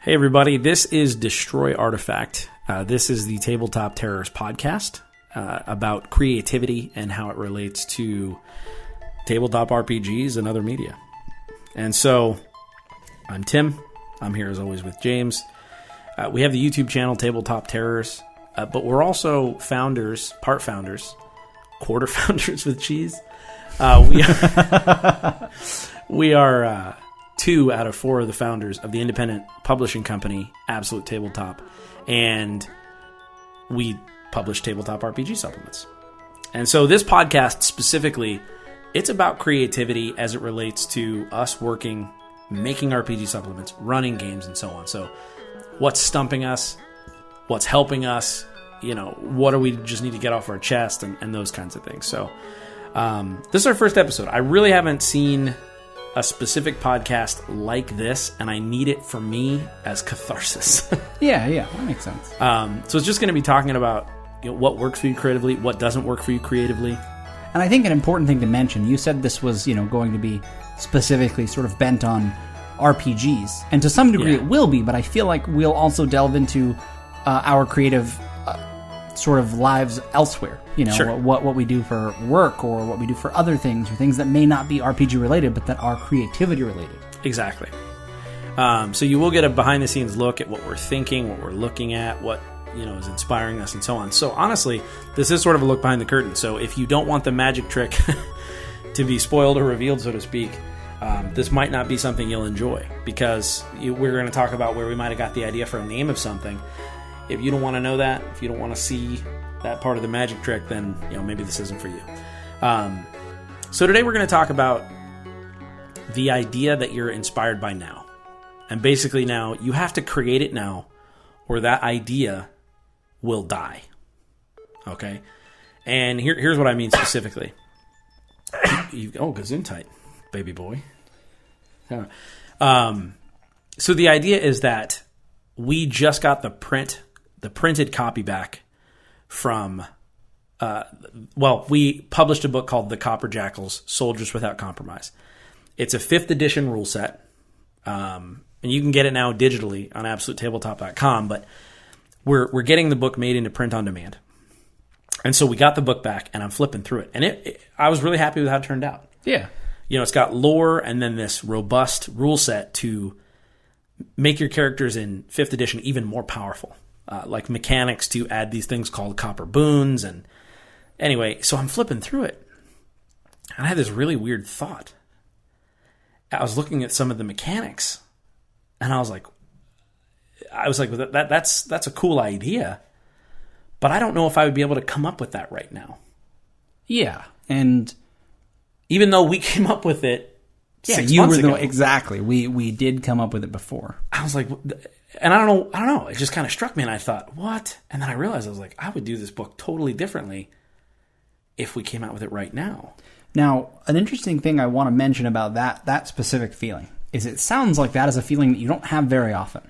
Hey everybody, this is Destroy Artifact. This is the Tabletop Terrors podcast about creativity and how it relates to tabletop RPGs and other media. And so, I'm Tim. I'm here as always with James. We have the YouTube channel Tabletop Terrors, but we're also founders, part founders, quarter founders with cheese. We are 2 out of 4 of the founders of the independent publishing company, Absolute Tabletop, and we publish tabletop RPG supplements. And so this podcast specifically, it's about creativity as it relates to us working, making RPG supplements, running games, and so on. So what's stumping us, what's helping us, what do we just need to get off our chest, and those kinds of things. So this is our first episode. I really haven't seen a specific podcast like this, and I need it for me as catharsis. Yeah, that makes sense. So it's just going to be talking about what works for you creatively, what doesn't work for you creatively. And I think an important thing to mention, you said this was, going to be specifically sort of bent on RPGs, and to some degree it will be, but I feel like we'll also delve into our creative sort of lives elsewhere. Sure. What we do for work or what we do for other things, or things that may not be RPG related but that are creativity related. Exactly. So you will get a behind the scenes look at what we're thinking, what we're looking at, what is inspiring us, and so on. So honestly, this is sort of a look behind the curtain. So if you don't want the magic trick to be spoiled or revealed, so to speak, this might not be something you'll enjoy, because we're going to talk about where we might have got the idea for a name of something. If you don't want to know that, if you don't want to see that part of the magic trick, then maybe this isn't for you. So today we're going to talk about the idea that you're inspired by now. And basically now, you have to create it now, or that idea will die. Okay? And here's what I mean specifically. Gesundheit, baby boy. So the idea is that we just got the printed copy back from, we published a book called The Copper Jackals, Soldiers Without Compromise. It's a 5th edition rule set, and you can get it now digitally on AbsoluteTabletop.com, but we're getting the book made into print on demand. And so we got the book back, and I'm flipping through it, and I was really happy with how it turned out. Yeah. It's got lore and then this robust rule set to make your characters in 5th edition even more powerful. Like mechanics to add these things called copper boons. And anyway, so I'm flipping through it, and I had this really weird thought. I was looking at some of the mechanics, and I was like, that's a cool idea, but I don't know if I would be able to come up with that right now. Yeah, and even though we came up with it 6 months ago. Exactly. We did come up with it before. I was like, and I don't know. It just kind of struck me, and I thought, what? And then I realized, I was like, I would do this book totally differently if we came out with it right now. Now, an interesting thing I want to mention about that specific feeling is it sounds like that is a feeling that you don't have very often.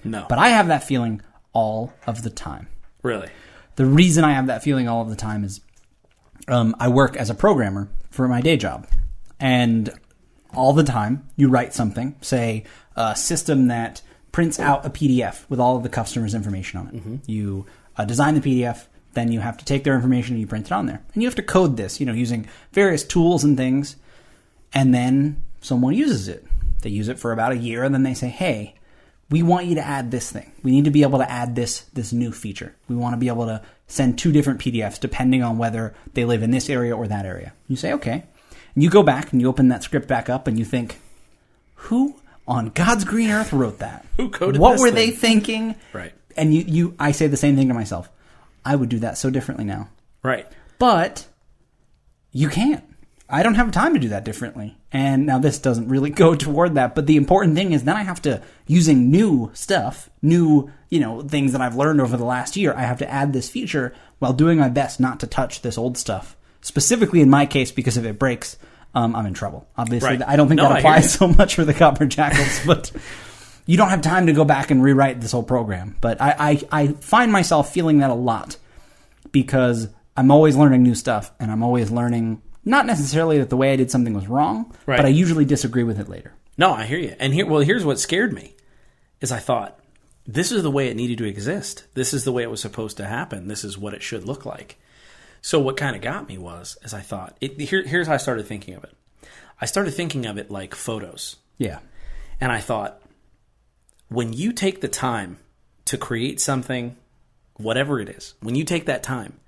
No. But I have that feeling all of the time. Really? The reason I have that feeling all of the time is I work as a programmer for my day job. And all the time, you write something, say a system that prints out a PDF with all of the customer's information on it. Mm-hmm. You design the PDF, then you have to take their information and you print it on there. And you have to code this, using various tools and things. And then someone uses it. They use it for about a year, and then they say, hey, we want you to add this thing. We need to be able to add this new feature. We want to be able to send 2 different PDFs depending on whether they live in this area or that area. You say, okay. And you go back and you open that script back up and you think, who on God's green earth wrote that? Who coded what this were thing? they thinking? Right. And I say the same thing to myself. I would do that so differently now. Right. But you can't. I don't have time to do that differently. And now this doesn't really go toward that, but the important thing is then I have to, using new stuff, new, things that I've learned over the last year, I have to add this feature while doing my best not to touch this old stuff. Specifically in my case, because if it breaks, I'm in trouble. Obviously, right. I don't think that applies so much for the Copper Jackals, but you don't have time to go back and rewrite this whole program. But I find myself feeling that a lot because I'm always learning new stuff, and I'm always learning, not necessarily that the way I did something was wrong, right, but I usually disagree with it later. No, I hear you. And here's what scared me, is I thought, this is the way it needed to exist. This is the way it was supposed to happen. This is what it should look like. So what kind of got me was, as I thought, here's how I started thinking of it. I started thinking of it like photos. Yeah. And I thought, when you take the time to create something, whatever it is, when you take that time,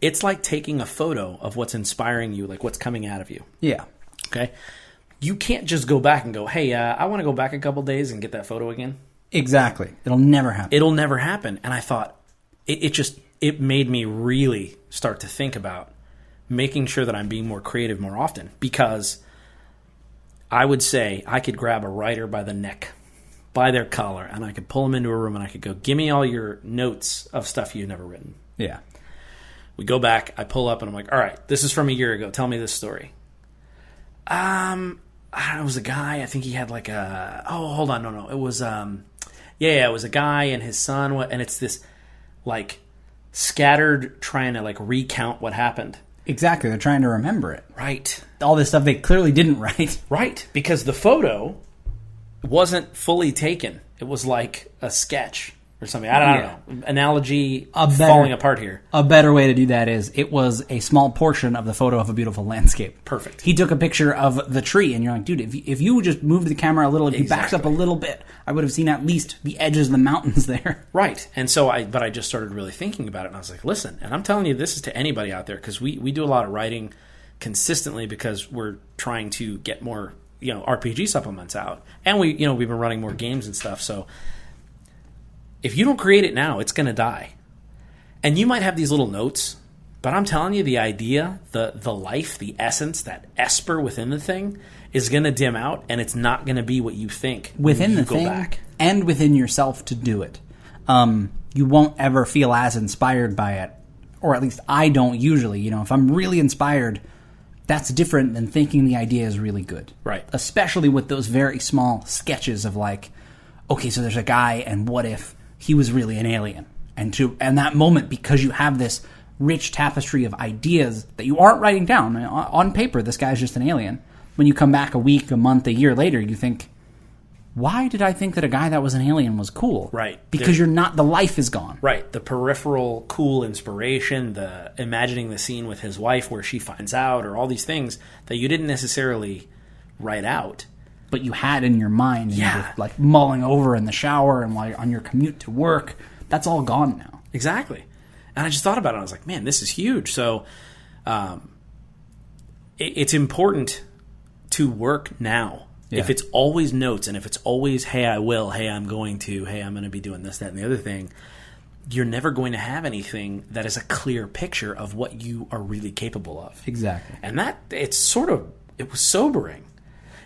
it's like taking a photo of what's inspiring you, like what's coming out of you. Yeah. Okay? You can't just go back and go, hey, I want to go back a couple days and get that photo again. Exactly. It'll never happen. It'll never happen. And I thought, it made me really start to think about making sure that I'm being more creative more often. Because I would say I could grab a writer by the neck, by their collar, and I could pull them into a room and I could go, give me all your notes of stuff you've never written. Yeah. We go back, I pull up, and I'm like, all right, this is from a year ago. Tell me this story. I don't know, it was a guy, I think he had like a, hold on, no. It was, it was a guy and his son, and it's this, like, scattered trying to, like, recount what happened. Exactly, they're trying to remember it. Right. All this stuff they clearly didn't write. Right, because the photo wasn't fully taken. It was like a sketch or something. I don't know. Analogy falling apart here. A better way to do that is it was a small portion of the photo of a beautiful landscape. Perfect. He took a picture of the tree, and you're like, dude, if you just moved the camera a little, if he backs up a little bit, I would have seen at least the edges of the mountains there. Right. And so I just started really thinking about it, and I was like, listen, and I'm telling you, this is to anybody out there, because we do a lot of writing consistently because we're trying to get more, RPG supplements out. And we've been running more games and stuff, so if you don't create it now, it's going to die. And you might have these little notes, but I'm telling you, the idea, the life, the essence, that esper within the thing is going to dim out, and it's not going to be what you think within the go thing back. And within yourself to do it. You won't ever feel as inspired by it, or at least I don't usually. If I'm really inspired, that's different than thinking the idea is really good. Right. Especially with those very small sketches of like, okay, so there's a guy, and what if he was really an alien? And that moment, because you have this rich tapestry of ideas that you aren't writing down. On paper, this guy's just an alien. When you come back a week, a month, a year later, you think, why did I think that a guy that was an alien was cool? Right. Because the life is gone. Right. The peripheral cool inspiration, the imagining the scene with his wife where she finds out, or all these things that you didn't necessarily write out. But you had in your mind, and you were like mulling over in the shower and while you're on your commute to work. That's all gone now. Exactly. And I just thought about it. I was like, man, this is huge. So it's important to work now. Yeah. If it's always notes, and if it's always, hey, I will, hey, I'm going to, hey, I'm going to be doing this, that, and the other thing, you're never going to have anything that is a clear picture of what you are really capable of. Exactly. And it was sobering.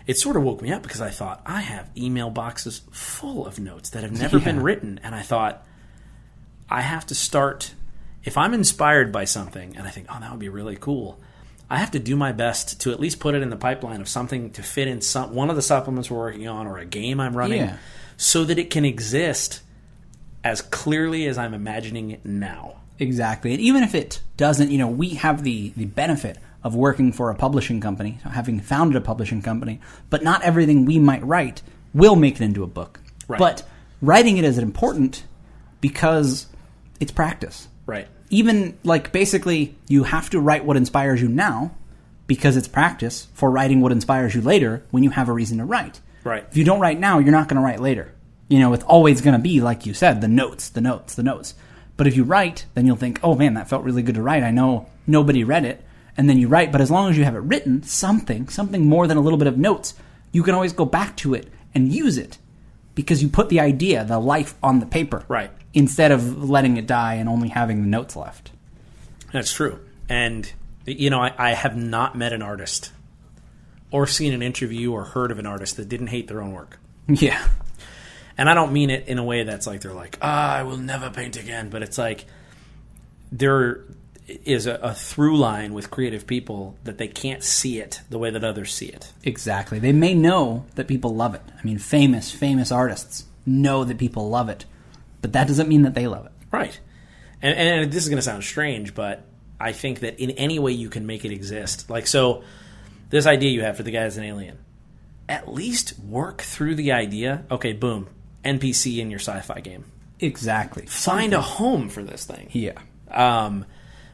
It sort of woke me up, because I thought, I have email boxes full of notes that have never been written. And I thought, I have to start, if I'm inspired by something and I think, that would be really cool, I have to do my best to at least put it in the pipeline of something to fit in one of the supplements we're working on, or a game I'm running, so that it can exist as clearly as I'm imagining it now. Exactly. And even if it doesn't, we have the benefit of working for a publishing company, having founded a publishing company, but not everything we might write will make it into a book. Right. But writing it is important because it's practice. Right. Even, basically, you have to write what inspires you now because it's practice for writing what inspires you later when you have a reason to write. Right. If you don't write now, you're not going to write later. It's always going to be, like you said, the notes. But if you write, then you'll think, oh, man, that felt really good to write. I know nobody read it. And then you write, but as long as you have it written, something more than a little bit of notes, you can always go back to it and use it because you put the idea, the life on the paper. Right. Instead of letting it die and only having the notes left. That's true. And, I have not met an artist or seen an interview or heard of an artist that didn't hate their own work. Yeah. And I don't mean it in a way that's like, they're like, I will never paint again. But it's like, there is a through line with creative people that they can't see it the way that others see it. Exactly. They may know that people love it. I mean, famous artists know that people love it. But that doesn't mean that they love it. Right. And this is going to sound strange, but I think that in any way you can make it exist. So this idea you have for the guy as an alien, at least work through the idea. Okay, boom. NPC in your sci-fi game. Exactly. Find a home for this thing. Yeah.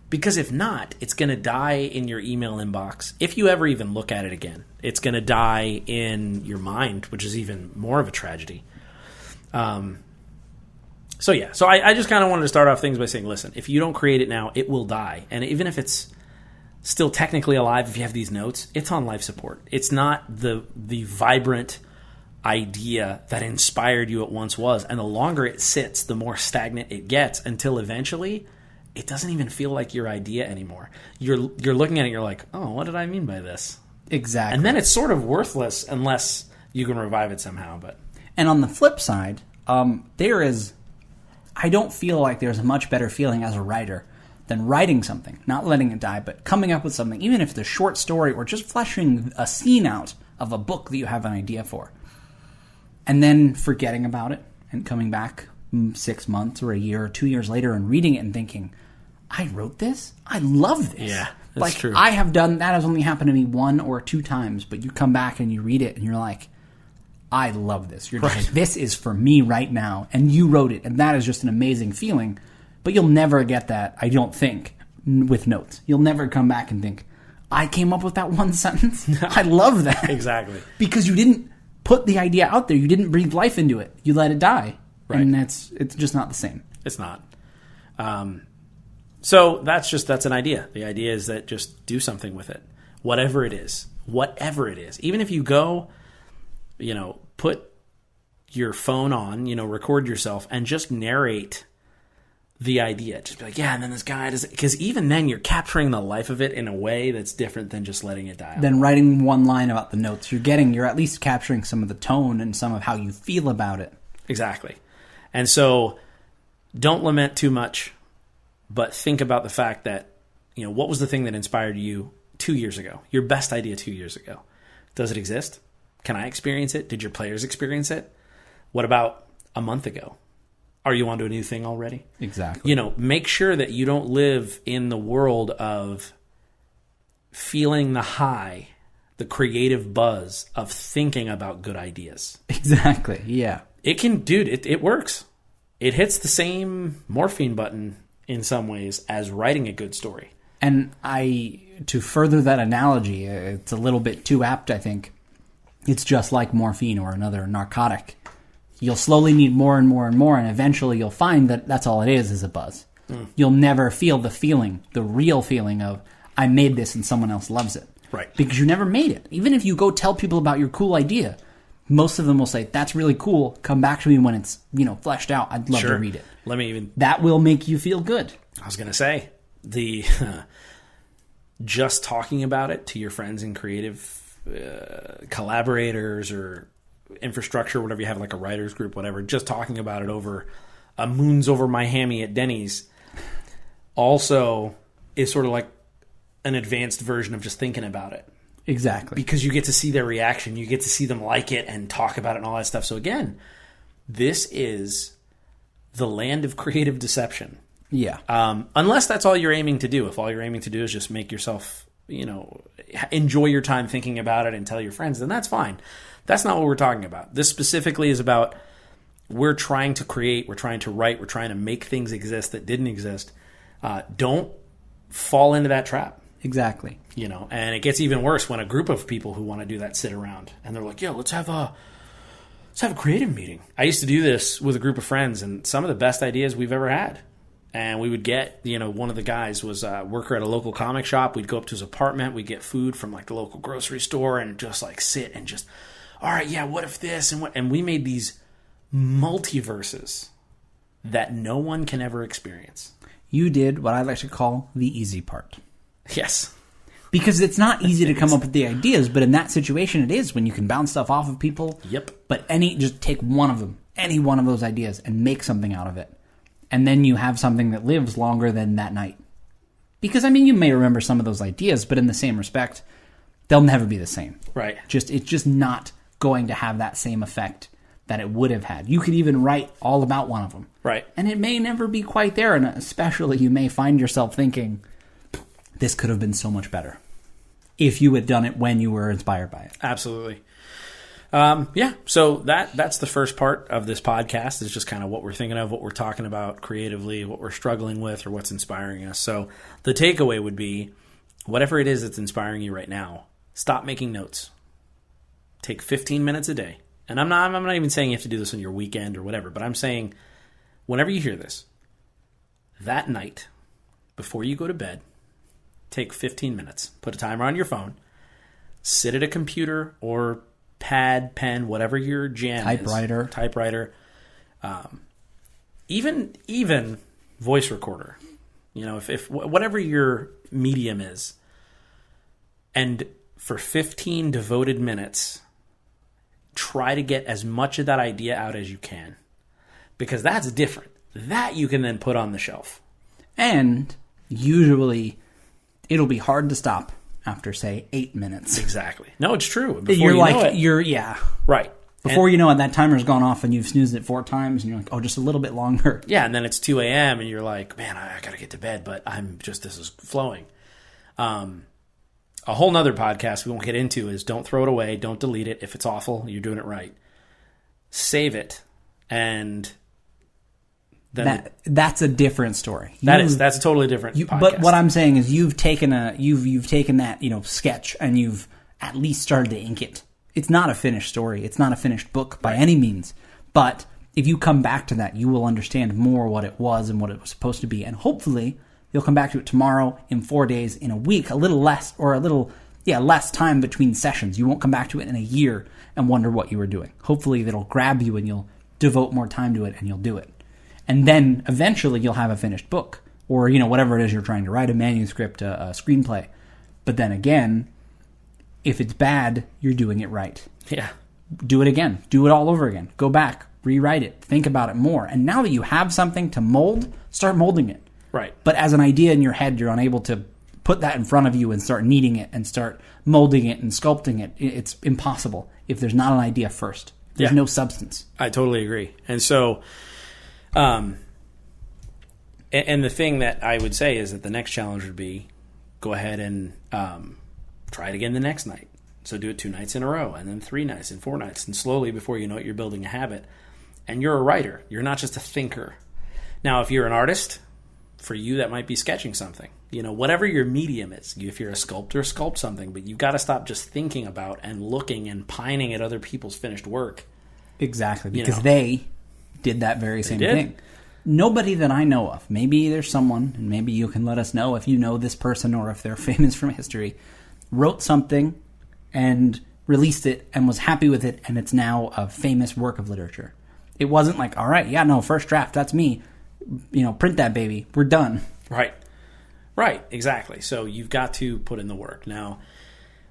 Because if not, it's going to die in your email inbox. If you ever even look at it again, it's going to die in your mind, which is even more of a tragedy. So I just kind of wanted to start off things by saying, listen, if you don't create it now, it will die. And even if it's still technically alive, if you have these notes, it's on life support. It's not the vibrant idea that inspired you it once was. And the longer it sits, the more stagnant it gets, until eventually it doesn't even feel like your idea anymore. You're looking at it, you're like, oh, what did I mean by this? Exactly. And then it's sort of worthless unless you can revive it somehow. And on the flip side, I don't feel like there's a much better feeling as a writer than writing something, not letting it die, but coming up with something, even if it's a short story or just fleshing a scene out of a book that you have an idea for, and then forgetting about it and coming back 6 months or a year or 2 years later and reading it and thinking, I wrote this? I love this. Yeah, that's true. I have done, that has only happened to me 1 or 2 times, but you come back and you read it and you're like, I love this. You're just like, this is for me right now. And you wrote it. And that is just an amazing feeling. But you'll never get that, I don't think, with notes. You'll never come back and think, I came up with that one sentence. I love that. Exactly. Because you didn't put the idea out there. You didn't breathe life into it. You let it die. Right. And it's just not the same. It's not. So that's an idea. The idea is that just do something with it. Whatever it is. Even if you go, put your phone on, record yourself and just narrate the idea. Just be like, yeah, and then this guy does it. Because even then you're capturing the life of it in a way that's different than just letting it die. Than writing one line about the notes. You're at least capturing some of the tone and some of how you feel about it. Exactly. And so don't lament too much, but think about the fact that, what was the thing that inspired you 2 years ago? Your best idea 2 years ago. Does it exist? Can I experience it? Did your players experience it? What about a month ago? Are you onto a new thing already? Exactly. Make sure that you don't live in the world of feeling the high, the creative buzz of thinking about good ideas. Exactly, yeah. It works. It hits the same morphine button in some ways as writing a good story. And to further that analogy, it's a little bit too apt, I think. It's just like morphine or another narcotic. You'll slowly need more and more and more, and eventually you'll find that that's all it is a buzz. You'll never feel the real feeling of, I made this and someone else loves it. Right. Because you never made it. Even if you go tell people about your cool idea, most of them will say, that's really cool. Come back to me when it's, fleshed out. I'd love to read it. That will make you feel good. I was going to say, just talking about it to your friends and creative collaborators or infrastructure, whatever you have, like a writers group, whatever, just talking about it over a moons over my hammy at Denny's also is sort of like an advanced version of just thinking about it. Exactly. Because you get to see their reaction, you get to see them like it and talk about it and all that stuff. So again, this is the land of creative deception. Yeah. Unless that's all you're aiming to do. If all you're aiming to do is just make yourself, enjoy your time thinking about it and tell your friends, then that's fine. That's not what we're talking about. This specifically is about, we're trying to create, we're trying to write, we're trying to make things exist that didn't exist. Don't fall into that trap. Exactly. And it gets even worse when a group of people who want to do that sit around and they're like, let's have a creative meeting. I used to do this with a group of friends, and some of the best ideas we've ever had. And we would get, one of the guys was a worker at a local comic shop. We'd go up to his apartment. We'd get food from the local grocery store and just sit and just, all right, yeah, what if this and what? And we made these multiverses that no one can ever experience. You did what I like to call the easy part. Yes. Because it's not easy to come up with the ideas, but in that situation it is, when you can bounce stuff off of people. Yep. But just take one of them, any one of those ideas, and make something out of it. And then you have something that lives longer than that night. Because, you may remember some of those ideas, but in the same respect, they'll never be the same. Right. It's just not going to have that same effect that it would have had. You could even write all about one of them. Right. And it may never be quite there, and especially you may find yourself thinking, this could have been so much better if you had done it when you were inspired by it. Absolutely. Yeah, so that's the first part of this podcast is just kind of what we're thinking of, what we're talking about creatively, what we're struggling with, or what's inspiring us. So the takeaway would be, whatever it is that's inspiring you right now, stop making notes. Take 15 minutes a day. And I'm not even saying you have to do this on your weekend or whatever, but I'm saying whenever you hear this, that night, before you go to bed, take 15 minutes. Put a timer on your phone. Sit at a computer or pad, pen, whatever your jam Typewriter. is. Typewriter. Even voice recorder. You know, if whatever your medium is. And for 15 devoted minutes, try to get as much of that idea out as you can. Because that's different. That you can then put on the shelf. And usually it'll be hard to stop after, say, 8 minutes. Exactly. No, it's true. Before Yeah. Right. Before you know it, that timer's gone off and you've snoozed it 4 times and you're like, oh, just a little bit longer. Yeah, and then it's 2 a.m. and you're like, man, I got to get to bed, but this is flowing. A whole nother podcast we won't get into is don't throw it away, don't delete it. If it's awful, you're doing it right. Save it, and then that's a different story. That's a totally different podcast. But what I'm saying is you've taken that, sketch and you've at least started to ink it. It's not a finished story. It's not a finished book by any means. But if you come back to that, you will understand more what it was and what it was supposed to be. And hopefully you'll come back to it tomorrow, in 4 days, in a week, a little less, or less time between sessions. You won't come back to it in a year and wonder what you were doing. Hopefully it'll grab you and you'll devote more time to it and you'll do it. And then eventually you'll have a finished book or, whatever it is you're trying to write, a manuscript, a screenplay. But then again, if it's bad, you're doing it right. Yeah. Do it again. Do it all over again. Go back, rewrite it, think about it more. And now that you have something to mold, start molding it. Right. But as an idea in your head, you're unable to put that in front of you and start kneading it and start molding it and sculpting it. It's impossible if there's not an idea first. There's no substance. I totally agree. And so, and the thing that I would say is that the next challenge would be go ahead and try it again the next night. So do it 2 nights in a row, and then 3 nights, and 4 nights. And slowly, before you know it, you're building a habit. And you're a writer. You're not just a thinker. Now, if you're an artist, for you, that might be sketching something. Whatever your medium is. If you're a sculptor, sculpt something. But you've got to stop just thinking about and looking and pining at other people's finished work. Exactly, because they did that very same thing. Nobody that I know of, maybe there's someone, and maybe you can let us know if you know this person or if they're famous from history, wrote something and released it and was happy with it, and it's now a famous work of literature. It wasn't like, all right, first draft, that's me. Print that baby. We're done. Right, exactly. So you've got to put in the work. Now,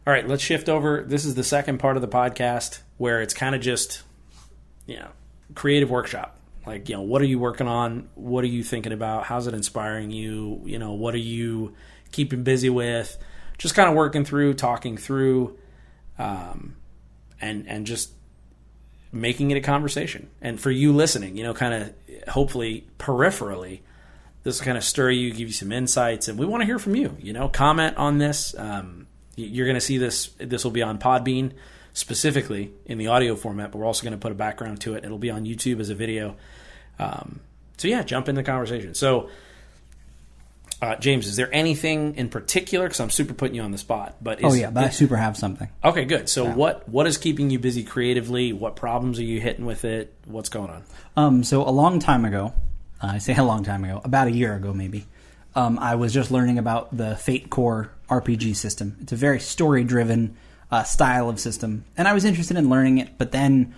all right, let's shift over. This is the second part of the podcast where it's kind of just, creative workshop. Like, what are you working on? What are you thinking about? How's it inspiring you? What are you keeping busy with? Just kind of working through, talking through, and just making it a conversation. And for you listening, kind of hopefully peripherally, this will kind of stir you, give you some insights, and we want to hear from you. Comment on this. You're going to see this. This will be on Podbean specifically in the audio format, but we're also going to put a background to it. It'll be on YouTube as a video. So yeah, jump in the conversation. So, James, is there anything in particular? Because I'm super putting you on the spot. But I super have something. Okay, good. So what is keeping you busy creatively? What problems are you hitting with it? What's going on? So a long time ago, I say a long time ago, about a year ago maybe, I was just learning about the Fate Core RPG system. It's a very story-driven style of system, and I was interested in learning it, but then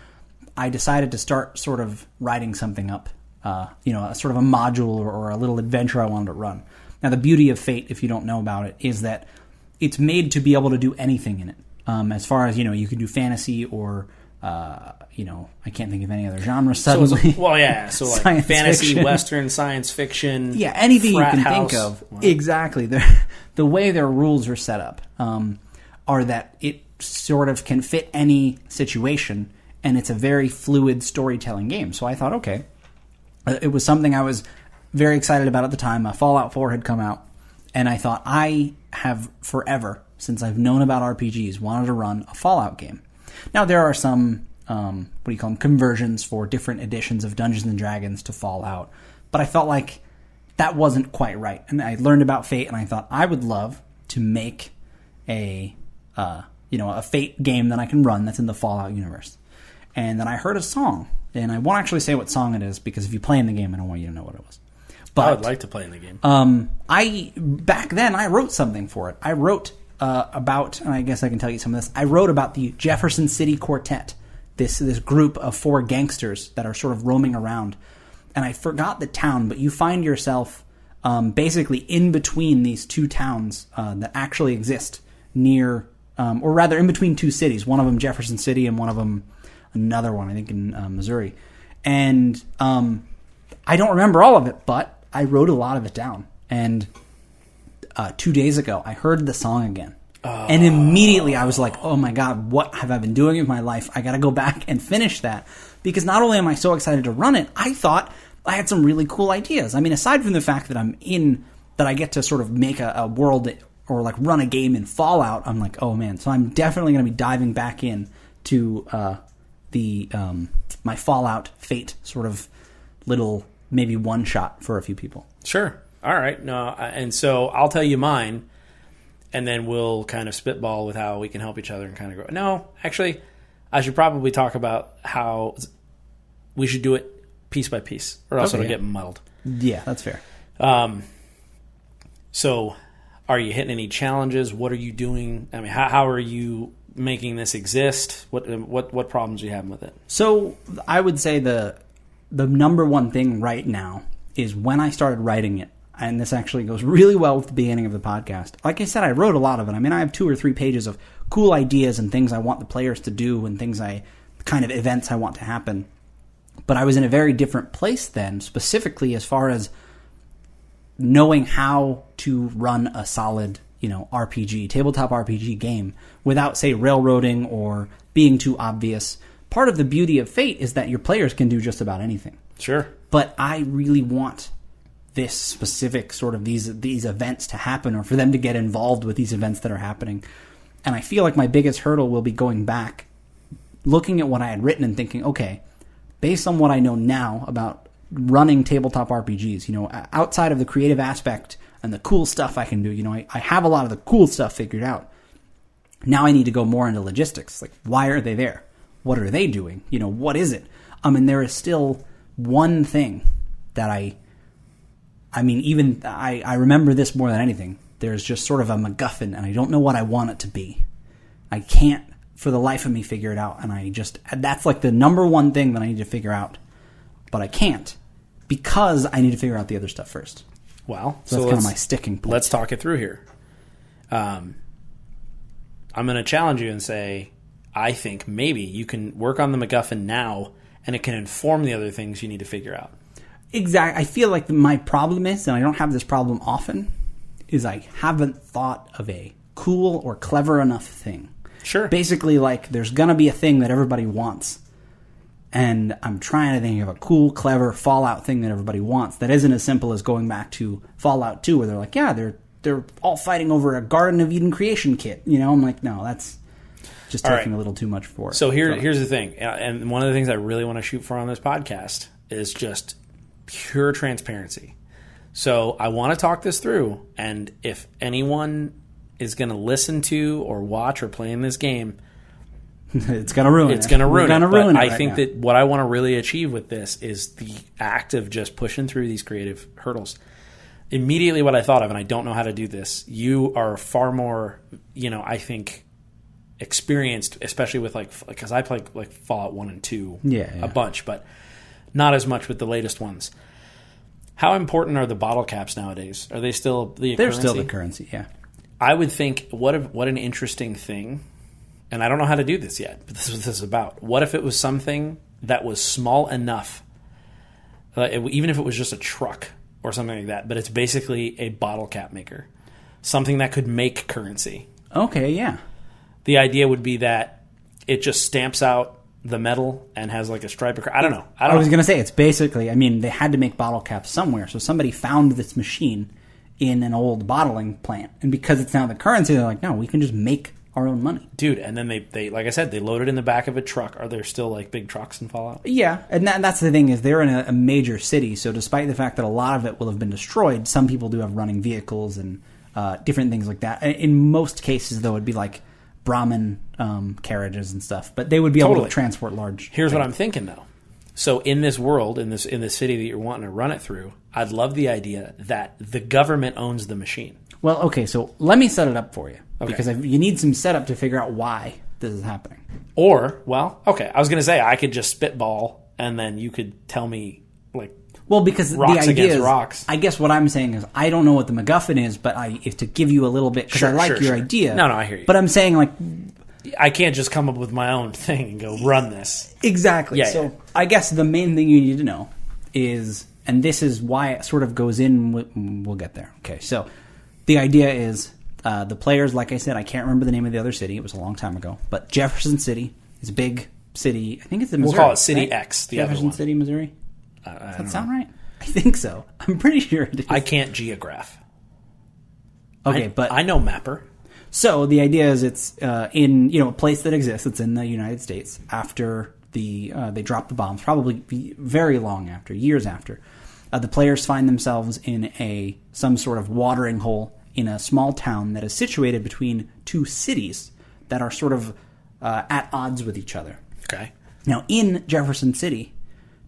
I decided to start sort of writing something up, a sort of a module or a little adventure I wanted to run. Now, the beauty of Fate, if you don't know about it, is that it's made to be able to do anything in it. As far as, you can do fantasy or, I can't think of any other genre suddenly. So like fantasy, fiction. Western, science fiction. Yeah, anything you can house. think of. Wow. Exactly. The way their rules are set up are that it sort of can fit any situation, and it's a very fluid storytelling game. So I thought, okay, it was something I was very excited about at the time. Fallout 4 had come out, and I thought I have forever, since I've known about RPGs, wanted to run a Fallout game. Now, there are some, what do you call them, conversions for different editions of Dungeons & Dragons to Fallout. But I felt like that wasn't quite right. And I learned about Fate, and I thought I would love to make a Fate game that I can run that's in the Fallout universe. And then I heard a song, and I won't actually say what song it is, because if you play in the game, I don't want you to know what it was. But I would like to play in the game. Back then, I wrote something for it. I wrote about, and I guess I can tell you some of this, I wrote about the Jefferson City Quartet, this group of 4 gangsters that are sort of roaming around. And I forgot the town, but you find yourself basically in between these 2 towns that actually exist near, or rather in between 2 cities. One of them Jefferson City and one of them another one, I think in Missouri. And I don't remember all of it, but I wrote a lot of it down. And 2 days ago, I heard the song again. And immediately I was like, oh my God, what have I been doing in my life? I got to go back and finish that. Because not only am I so excited to run it, I thought I had some really cool ideas. I mean, aside from the fact that that I get to sort of make a world or like run a game in Fallout, I'm like, oh man. So I'm definitely going to be diving back in to my Fallout Fate sort of little maybe one shot for a few people. Sure. All right. No, and so I'll tell you mine, and then we'll kind of spitball with how we can help each other and kind of go. No, actually, I should probably talk about how we should do it piece by piece, or else it'll get muddled. Yeah, that's fair. So, are you hitting any challenges? What are you doing? I mean, how are you making this exist? What problems are you having with it? So, I would say the number one thing right now is when I started writing it, and this actually goes really well with the beginning of the podcast. Like I said, I wrote a lot of it. I mean, I have 2 or 3 pages of cool ideas and things I want the players to do and kind of events I want to happen. But I was in a very different place then, specifically as far as knowing how to run a solid, RPG, tabletop RPG game without, say, railroading or being too obvious. Part of the beauty of Fate is that your players can do just about anything. Sure. But I really want this specific sort of these events to happen, or for them to get involved with these events that are happening. And I feel like my biggest hurdle will be going back, looking at what I had written and thinking, okay, based on what I know now about running tabletop RPGs, outside of the creative aspect and the cool stuff I can do, I have a lot of the cool stuff figured out. Now I need to go more into logistics. Like, why are they there? What are they doing? What is it? There is still one thing that I remember this more than anything. There's just sort of a McGuffin, and I don't know what I want it to be. I can't, for the life of me, figure it out. And that's like the number one thing that I need to figure out. But I can't, because I need to figure out the other stuff first. Well, so that's kind of my sticking point. Let's talk it through here. I'm going to challenge you and say, I think maybe you can work on the McGuffin now, and it can inform the other things you need to figure out. Exactly. I feel like my problem is, and I don't have this problem often, is I haven't thought of a cool or clever enough thing. Sure. Basically, like, there's going to be a thing that everybody wants. And I'm trying to think of a cool, clever Fallout thing that everybody wants that isn't as simple as going back to Fallout 2, where they're like, yeah, they're all fighting over a Garden of Eden creation kit. I'm like, no, that's just taking a little too much for it. So here's the thing. And one of the things I really want to shoot for on this podcast is just pure transparency. So I want to talk this through, and if anyone is going to listen to or watch or play in this game, it's going to ruin it. It's going to ruin it. But I think now. that what I want to really achieve with this is the act of just pushing through these creative hurdles. Immediately what I thought of, and I don't know how to do this, you are far more, I think, experienced, especially with because I played like Fallout 1 and 2 a bunch, but not as much with the latest ones. How important are the bottle caps nowadays? Are they still the currency? They're still the currency, yeah. I would think, what an interesting thing, and I don't know how to do this yet, but this is what this is about. What if it was something that was small enough, even if it was just a truck or something like that, but it's basically a bottle cap maker, something that could make currency. Okay, yeah. The idea would be that it just stamps out the metal and has like a stripe. I don't know. I was going to say, it's basically, they had to make bottle caps somewhere, so somebody found this machine in an old bottling plant, and because it's now the currency, they're like, no, we can just make our own money. Dude, and then they like I said, they load it in the back of a truck. Are there still like big trucks in Fallout? Yeah, and that's the thing is they're in a major city, so despite the fact that a lot of it will have been destroyed, some people do have running vehicles and different things like that. In most cases, though, it'd be like Brahmin carriages and stuff, but they would be able to transport large. Here's what I'm thinking, though. So in this world, in this city that you're wanting to run it through, I'd love the idea that the government owns the machine. Well, okay, so let me set it up for you. Okay. Because you need some setup to figure out why this is happening. Or, well, okay, I was going to say I could just spitball and then you could tell me, like, because rocks the idea against is, rocks. I guess what I'm saying is I don't know what the McGuffin is, but if to give you a little bit, because I like your idea. No, I hear you. But I'm saying, like, I can't just come up with my own thing and go run this. Exactly. Yeah, so I guess the main thing you need to know is, and this is why it sort of goes in, we'll get there. Okay, so the idea is the players, like I said, I can't remember the name of the other city. It was a long time ago. But Jefferson City is a big city. I think it's in Missouri. We'll call it City right? X, the Jefferson other one. City, Missouri? Does that sound right? I think so. I'm pretty sure it is. I can't geograph. Okay, but I know Mapper. So the idea is it's in a place that exists. It's in the United States after they dropped the bombs, probably very long after, years after. The players find themselves in some sort of watering hole in a small town that is situated between two cities that are sort of at odds with each other. Okay. Now, in Jefferson City,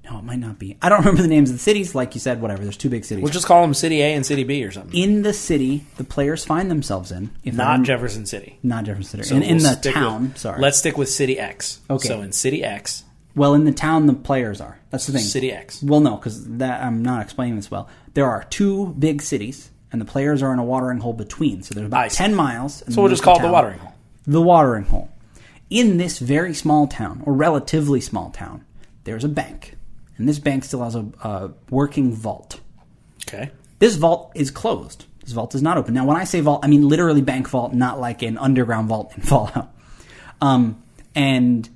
no, it might not be. I don't remember the names of the cities. Like you said, whatever. There's two big cities. We'll just call them City A and City B or something. In the city, the players find themselves in. Not Jefferson City. Not Jefferson City. So in the town, sorry. Let's stick with City X. Okay. So in City X. Well, in the town, the players are. That's the thing. City X. Well, no, because I'm not explaining this well. There are two big cities, and the players are in a watering hole between. So there's about 10 miles. So we'll just call it the watering hole. The watering hole. In this very small town, or relatively small town, there's a bank. And this bank still has a working vault. Okay. This vault is closed. This vault is not open. Now, when I say vault, I mean literally bank vault, not like an underground vault in Fallout. And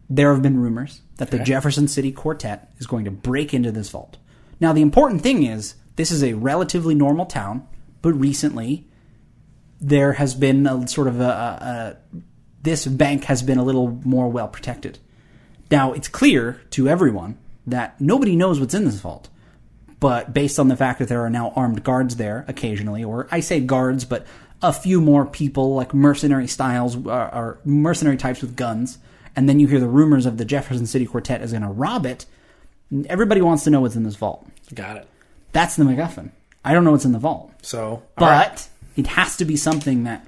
there have been rumors that the Jefferson City Quartet is going to break into this vault. Now, the important thing is, this is a relatively normal town, but recently there has been a sort of this bank has been a little more well protected. Now, it's clear to everyone that nobody knows what's in this vault. But based on the fact that there are now armed guards there occasionally, or I say guards, but a few more people like mercenary styles or mercenary types with guns, and then you hear the rumors of the Jefferson City Quartet is going to rob it, everybody wants to know what's in this vault. Got it. That's the McGuffin. I don't know what's in the vault. But it has to be something that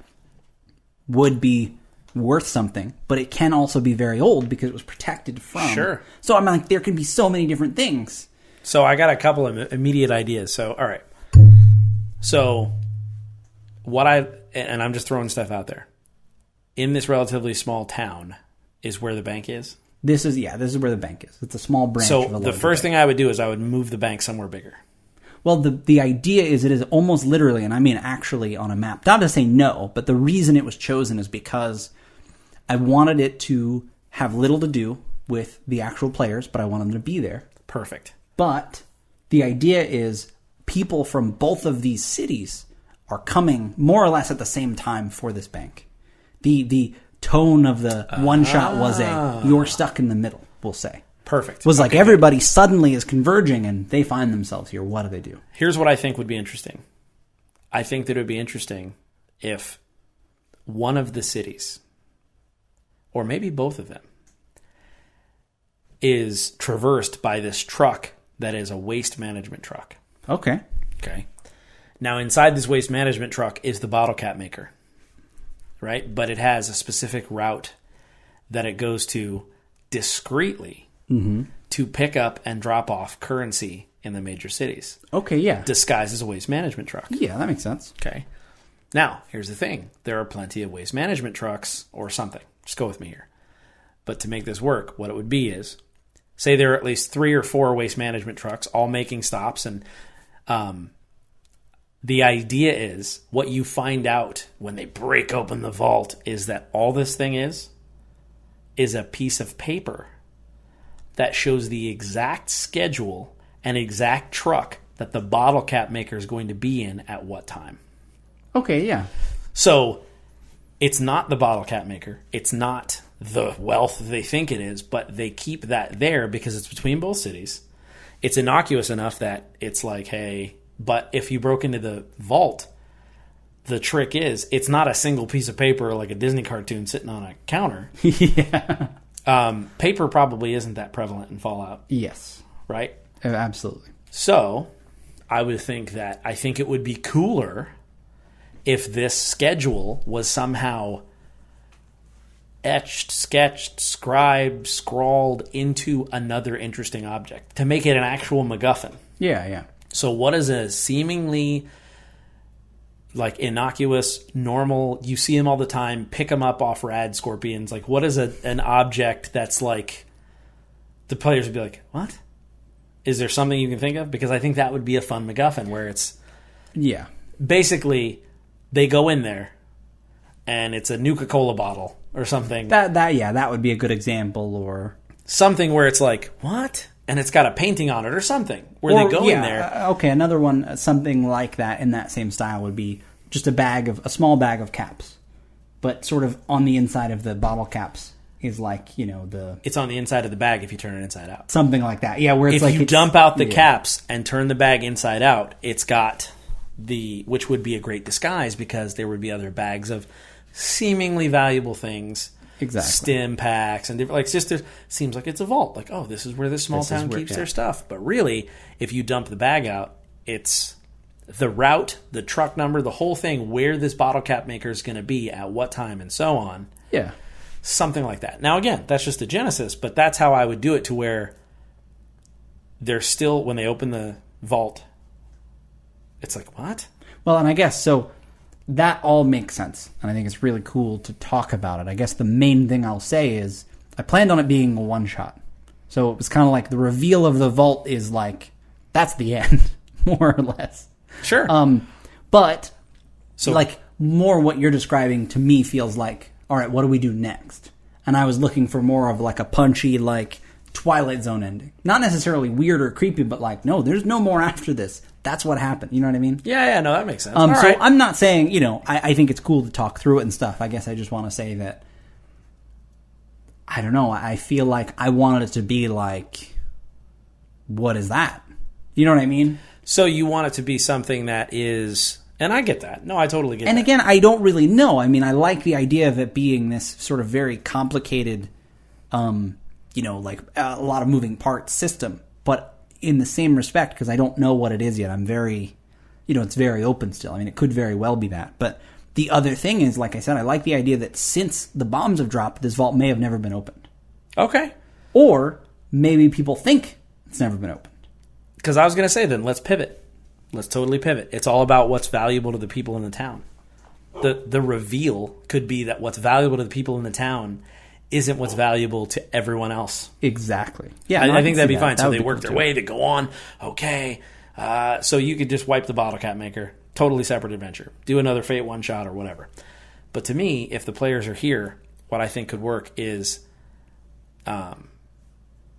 would be worth something, but it can also be very old because it was protected from. Sure. So I'm like, there can be so many different things. So I got a couple of immediate ideas. So, all right. So and I'm just throwing stuff out there. In this relatively small town is where the bank is? This is where the bank is. It's a small branch of a larger the first thing I would do is I would move the bank somewhere bigger. Well, the idea is it is almost literally, and I mean actually on a map. Not to say no, but the reason it was chosen is because I wanted it to have little to do with the actual players, but I wanted them to be there. Perfect. But the idea is people from both of these cities are coming more or less at the same time for this bank. The tone of the one shot was you're stuck in the middle, we'll say. Perfect. It was like everybody suddenly is converging and they find themselves here. What do they do? Here's what I think would be interesting. I think that it would be interesting if one of the cities, or maybe both of them, is traversed by this truck that is a waste management truck. Okay. Now, inside this waste management truck is the bottle cap maker, right? But it has a specific route that it goes to discreetly to pick up and drop off currency in the major cities. Okay, yeah. Disguised as a waste management truck. Yeah, that makes sense. Okay. Now, here's the thing. There are plenty of waste management trucks or something. Just go with me here. But to make this work, what it would be is, say there are at least 3 or 4 waste management trucks all making stops, and the idea is what you find out when they break open the vault is that all this thing is a piece of paper that shows the exact schedule and exact truck that the bottle cap maker is going to be in at what time. Okay, yeah. So it's not the bottle cap maker. It's not the wealth they think it is, but they keep that there because it's between both cities. It's innocuous enough that it's like, hey, but if you broke into the vault, the trick is it's not a single piece of paper like a Disney cartoon sitting on a counter. Yeah. Paper probably isn't that prevalent in Fallout. Yes. Right? Absolutely. So I think it would be cooler if this schedule was somehow etched, sketched, scribed, scrawled into another interesting object to make it an actual MacGuffin. Yeah, yeah. So what is a seemingly like innocuous, normal, you see them all the time, pick them up off rad scorpions. Like what is an object that's like the players would be like, what? Is there something you can think of? Because I think that would be a fun MacGuffin where it's basically they go in there and it's a Nuka-Cola bottle or something. That would be a good example, or something where it's like, what? And it's got a painting on it or something where they go in there. Okay, another one, something like that in that same style would be just a small bag of caps, but sort of on the inside of the bottle caps is like, it's on the inside of the bag if you turn it inside out. Something like that. Yeah, where it's if you dump out the caps and turn the bag inside out, it's got which would be a great disguise because there would be other bags of seemingly valuable things. Exactly. Stim packs and different, seems like it's a vault. Like, oh, this is where this small town keeps their stuff. But really, if you dump the bag out, it's the route, the truck number, the whole thing, where this bottle cap maker is going to be at what time and so on. Yeah. Something like that. Now, again, that's just the genesis, but that's how I would do it to where they're still, when they open the vault, it's like, what? Well, and I guess, so that all makes sense, and I think it's really cool to talk about it. I guess the main thing I'll say is I planned on it being a one-shot. So it was kind of like the reveal of the vault is like, that's the end, more or less. Sure. But, like, more what you're describing to me feels like, all right, what do we do next? And I was looking for more of like a punchy, like, Twilight Zone ending. Not necessarily weird or creepy, but like, no, there's no more after this. That's what happened. You know what I mean? Yeah, no, that makes sense. So right. I'm not saying, I think it's cool to talk through it and stuff. I guess I just want to say that, I don't know, I feel like I wanted it to be like, what is that? You know what I mean? So you want it to be something that is, and I get that. No, I totally get that. And again, I don't really know. I mean, I like the idea of it being this sort of very complicated, like a lot of moving parts system. But in the same respect, because I don't know what it is yet, I'm very, it's very open still. I mean, it could very well be that. But the other thing is, like I said, I like the idea that since the bombs have dropped, this vault may have never been opened. Okay. Or maybe people think it's never been opened. Because I was going to say then, let's pivot. Let's totally pivot. It's all about what's valuable to the people in the town. The reveal could be that what's valuable to the people in the town isn't what's valuable to everyone else. Exactly. Yeah, I think that'd be fine. So they work their way, they go on. Okay. So you could just wipe the bottle cap maker. Totally separate adventure. Do another Fate one shot or whatever. But to me, if the players are here, what I think could work is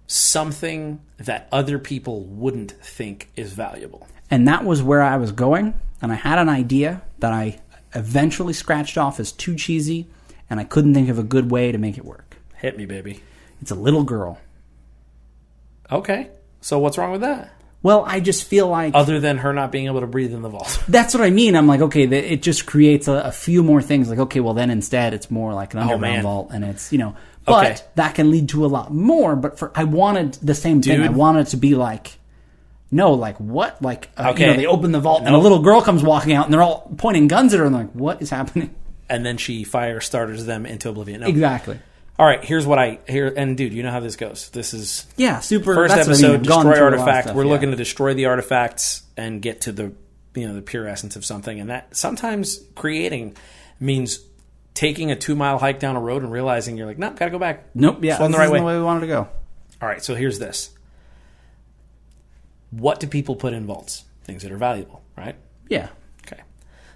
something that other people wouldn't think is valuable. And that was where I was going. And I had an idea that I eventually scratched off as too cheesy, and I couldn't think of a good way to make it work. Hit me, baby. It's a little girl. Okay. So what's wrong with that? Well, I just feel like... Other than her not being able to breathe in the vault. That's what I mean. I'm like, okay, it just creates a few more things. Like, okay, well, then instead it's more like an underground vault, and it's, But that can lead to a lot more. But I wanted the same thing. I wanted it to be like... No, like, what? Like, they open the vault, and a little girl comes walking out, and they're all pointing guns at her, and they're like, what is happening? And then she fire starters them into oblivion. No. Exactly. All right, here's what I hear. And, dude, you know how this goes. This is... Yeah, super... First episode, destroy artifact. We're looking to destroy the artifacts and get to the pure essence of something. And that sometimes creating means taking a 2-mile hike down a road and realizing you're like, nope, gotta go back. Nope, yeah, this isn't the way we wanted to go. All right, so here's this. What do people put in vaults? Things that are valuable, right? Yeah. Okay.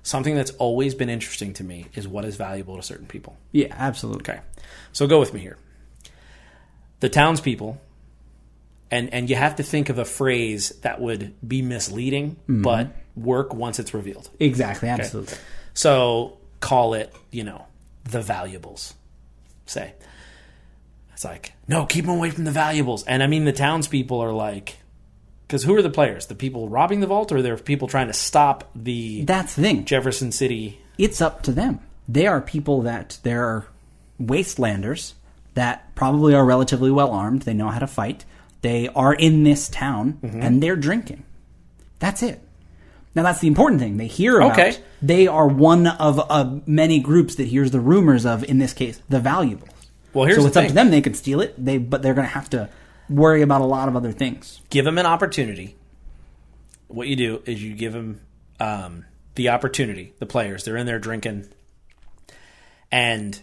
Something that's always been interesting to me is what is valuable to certain people. Yeah, absolutely. Okay. So go with me here. The townspeople, and you have to think of a phrase that would be misleading, but work once it's revealed. Exactly, absolutely. Okay. So call it, the valuables, say. It's like, no, keep them away from the valuables. And I mean, the townspeople are like, because who are the players? The people robbing the vault, or they're people trying to stop the That's the thing. Jefferson City? It's up to them. They are people that they're wastelanders that probably are relatively well armed. They know how to fight. They are in this town, and they're drinking. That's it. Now, that's the important thing. They hear about it. They are one of many groups that hears the rumors of, in this case, the valuables. Well, here's so it's up to them. They could steal it, but they're going to have to worry about a lot of other things. Give them an opportunity. What you do is you give them the opportunity, the players. They're in there drinking. And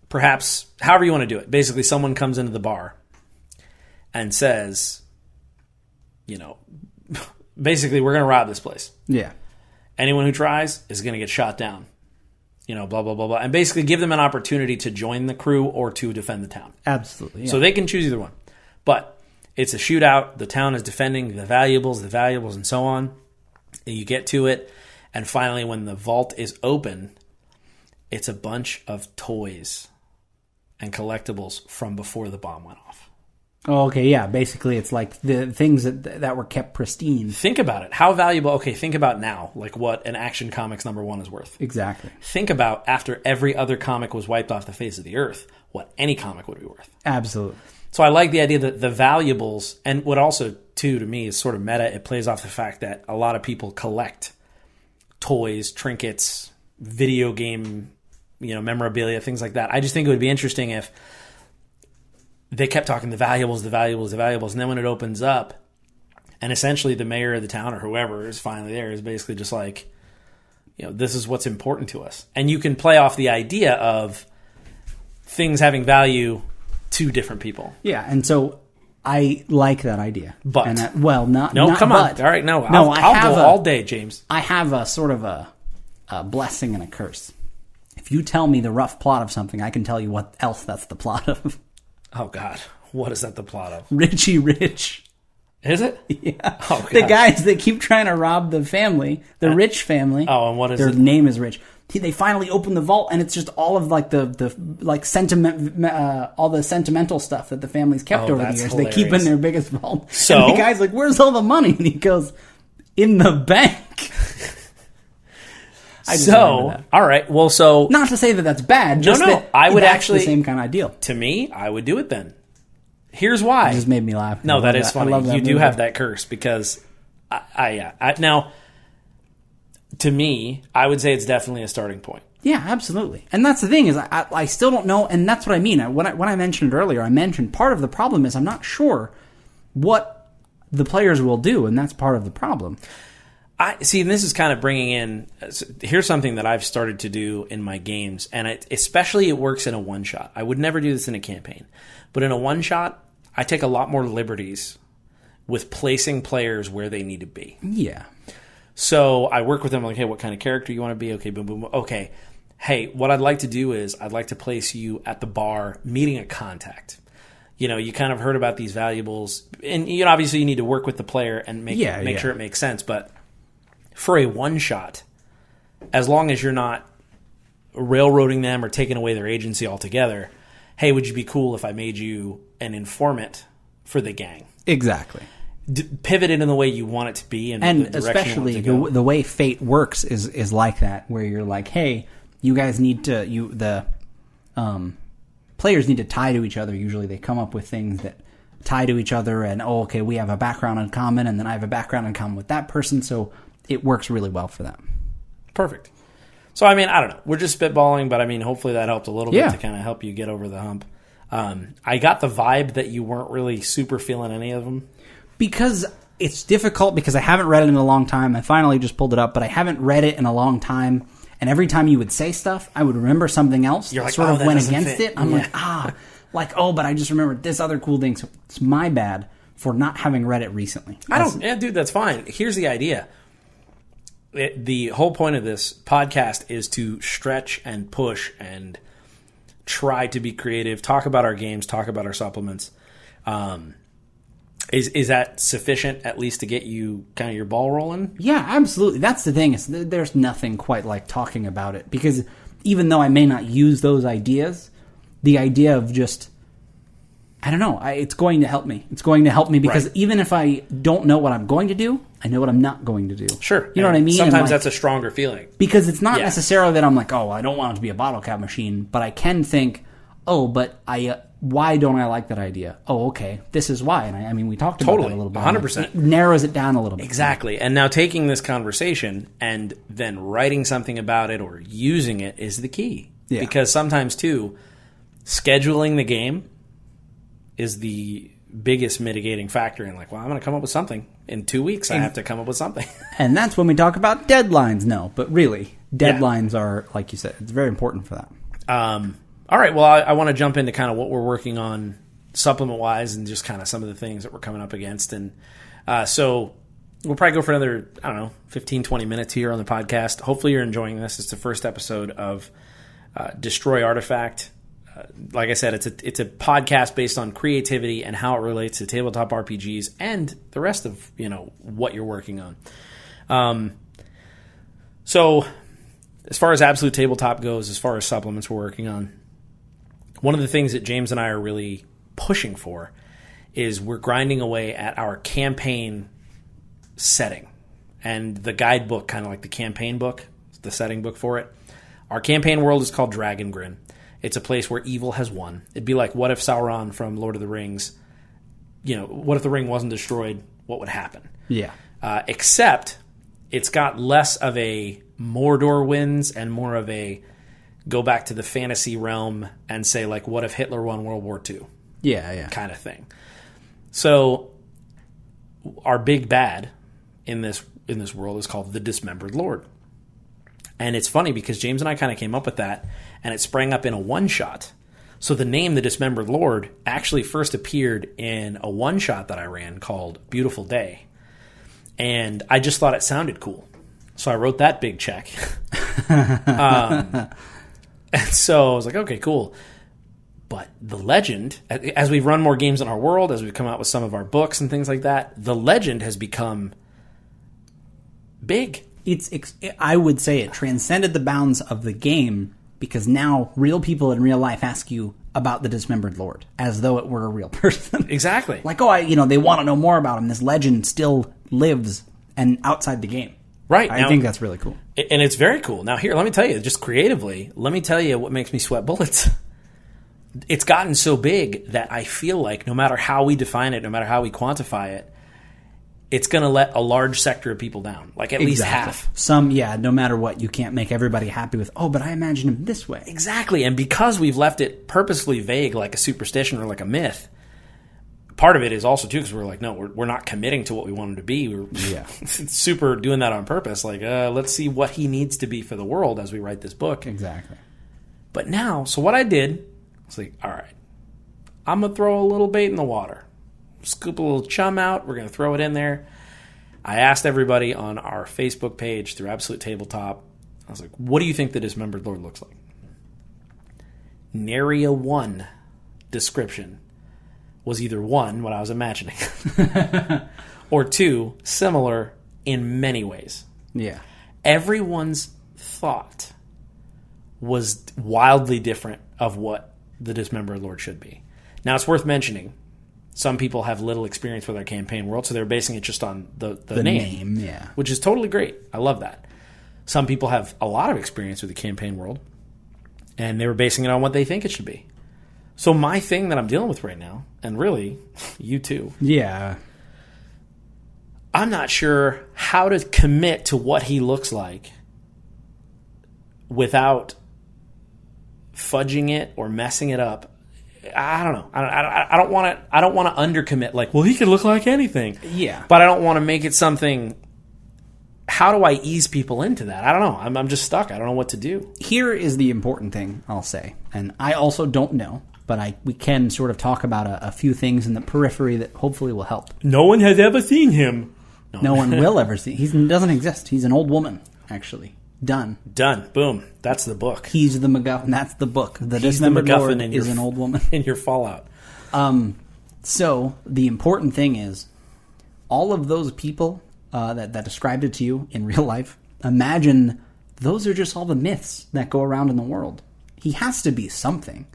perhaps, however you want to do it, basically someone comes into the bar and says, basically, we're going to rob this place. Yeah. Anyone who tries is going to get shot down. Blah, blah, blah, blah. And basically give them an opportunity to join the crew or to defend the town. Absolutely. Yeah. So they can choose either one. But it's a shootout. The town is defending the valuables, and so on. And you get to it. And finally, when the vault is open, it's a bunch of toys and collectibles from before the bomb went off. Oh, okay, yeah. Basically, it's like the things that were kept pristine. Think about it. How valuable... Okay, think about now, like what an Action Comics #1 is worth. Exactly. Think about after every other comic was wiped off the face of the earth, what any comic would be worth. Absolutely. So I like the idea that the valuables, and what also, too, to me is sort of meta, it plays off the fact that a lot of people collect toys, trinkets, video game, memorabilia, things like that. I just think it would be interesting if they kept talking the valuables, and then when it opens up, and essentially the mayor of the town or whoever is finally there is basically just like, this is what's important to us. And you can play off the idea of things having value to different people. Yeah, and so I like that idea. But. And come but. on. All right, no, I'll go all day, James. I have a sort of a blessing and a curse. If you tell me the rough plot of something, I can tell you what else that's the plot of. Oh, God. What is that the plot of? Richie Rich. Is it? Yeah. Oh, God. The guys that keep trying to rob the family, the Rich family. Oh, and what is their it? Their name is Rich. They finally open the vault, and it's just all of like the sentiment, all the sentimental stuff that the family's kept over the years. Hilarious. They keep in their biggest vault. So and the guy's like, "Where's all the money?" And he goes, "In the bank." All right. Well, so not to say that that's bad. Just that I would that's actually the same kind of deal. To me, I would do it then. Here's why. It just made me laugh. No, that is funny. You do have that curse because now, to me, I would say it's definitely a starting point. Yeah, absolutely. And that's the thing is I still don't know, and that's what I mean. When I mentioned earlier, I mentioned part of the problem is I'm not sure what the players will do, and that's part of the problem. See, and this is kind of bringing in... Here's something that I've started to do in my games, and especially it works in a one-shot. I would never do this in a campaign. But in a one-shot, I take a lot more liberties with placing players where they need to be. Yeah. So I work with them like, hey, what kind of character you want to be? Okay, boom, boom, boom. Okay. Hey, what I'd like to do is I'd like to place you at the bar meeting a contact. You kind of heard about these valuables. And, obviously you need to work with the player and make sure it makes sense. But for a one-shot, as long as you're not railroading them or taking away their agency altogether, hey, would you be cool if I made you an informant for the gang? Exactly. Pivot it in the way you want it to be, and the especially the way Fate works is like that, where you're like, hey, you guys need to the players need to tie to each other. Usually, they come up with things that tie to each other, and okay, we have a background in common, and then I have a background in common with that person, so it works really well for them. Perfect. So, I don't know. We're just spitballing, but hopefully that helped a little bit to kind of help you get over the hump. I got the vibe that you weren't really super feeling any of them. Because it's difficult, because I haven't read it in a long time. I finally just pulled it up, but I haven't read it in a long time. And every time you would say stuff, I would remember something else. You're like, sort of that went doesn't against fit. it. I'm but I just remembered this other cool thing. So it's my bad for not having read it recently. Dude, that's fine. Here's the idea. The whole point of this podcast is to stretch and push and try to be creative, talk about our games, talk about our supplements. Is that sufficient, at least, to get you kind of your ball rolling? Yeah, absolutely. That's the thing. There's nothing quite like talking about it, because even though I may not use those ideas, the idea of just, I don't know, it's going to help me. It's going to help me because even if I don't know what I'm going to do, I know what I'm not going to do. Sure. You know what I mean? Sometimes that's a stronger feeling. Because it's not necessarily that I'm like, oh, I don't want it to be a bottle cap machine, but I can think, oh, but why don't I like that idea? Oh, okay, this is why. And I mean, we talked about that a little bit. 100%. It narrows it down a little bit. Exactly. And now taking this conversation and then writing something about it or using it is the key. Yeah. Because sometimes, too, scheduling the game is the biggest mitigating factor in like, well, I'm going to come up with something. In 2 weeks, I have to come up with something. And that's when we talk about deadlines. No, but really, deadlines are, like you said, it's very important for that. All right, well, I want to jump into kind of what we're working on supplement-wise and just kind of some of the things that we're coming up against. And so we'll probably go for another, 15, 20 minutes here on the podcast. Hopefully you're enjoying this. It's the first episode of Destroy Artifact. Like I said, it's a podcast based on creativity and how it relates to tabletop RPGs and the rest of, what you're working on. So as far as Absolute Tabletop goes, as far as supplements we're working on, one of the things that James and I are really pushing for is we're grinding away at our campaign setting. And the guidebook, kind of like the campaign book, the setting book for it. Our campaign world is called Dragon Grin. It's a place where evil has won. It'd be like, what if Sauron from Lord of the Rings, what if the ring wasn't destroyed? What would happen? Yeah. Except it's got less of a Mordor wins and more of a go back to the fantasy realm and say, like, what if Hitler won World War II? Yeah. Kind of thing. So our big bad in this world is called the Dismembered Lord. And it's funny because James and I kind of came up with that, and it sprang up in a one-shot. So the name The Dismembered Lord actually first appeared in a one-shot that I ran called Beautiful Day. And I just thought it sounded cool. So I wrote that big check. And so I was like, okay, cool. But the legend, as we've run more games in our world, as we've come out with some of our books and things like that, the legend has become big. I would say it transcended the bounds of the game because now real people in real life ask you about the Dismembered Lord as though it were a real person. Exactly. Like, they want to know more about him. This legend still lives and outside the game. Right. I think that's really cool. And it's very cool. Now, here, let me tell you, just creatively, let me tell you what makes me sweat bullets. It's gotten so big that I feel like no matter how we define it, no matter how we quantify it, it's going to let a large sector of people down, like at least half. No matter what, you can't make everybody happy with, but I imagine him this way. Exactly, and because we've left it purposefully vague, like a superstition or like a myth, part of it is also, too, because we're like, no, we're not committing to what we want him to be. We're super doing that on purpose, like, let's see what he needs to be for the world as we write this book. Exactly. But now, so what I did, was like, all right, I'm going to throw a little bait in the water. Scoop a little chum out. We're going to throw it in there. I asked everybody on our Facebook page through Absolute Tabletop, I was like, what do you think the Dismembered Lord looks like? Nary a one description was either one, what I was imagining, or two, similar in many ways. Yeah. Everyone's thought was wildly different of what the Dismembered Lord should be. Now, it's worth mentioning, some people have little experience with our campaign world, so they're basing it just on the name, yeah, which is totally great. I love that. Some people have a lot of experience with the campaign world, and they were basing it on what they think it should be. So my thing that I'm dealing with right now, and really, you too. Yeah. I'm not sure how to commit to what he looks like without fudging it or messing it up. I don't know. I don't want to undercommit. Like, well, he could look like anything. Yeah. But I don't want to make it something. How do I ease people into that? I don't know. I'm just stuck. I don't know what to do. Here is the important thing, I'll say. And I also don't know, but we can sort of talk about a few things in the periphery that hopefully will help. No one has ever seen him. No one will ever see. He doesn't exist. He's an old woman, actually. Done. Boom. That's the book. He's the McGuffin. That's the book. The Dismembered Lord is an old woman. In your Fallout. So the important thing is, all of those people that described it to you in real life, imagine those are just all the myths that go around in the world. He has to be something.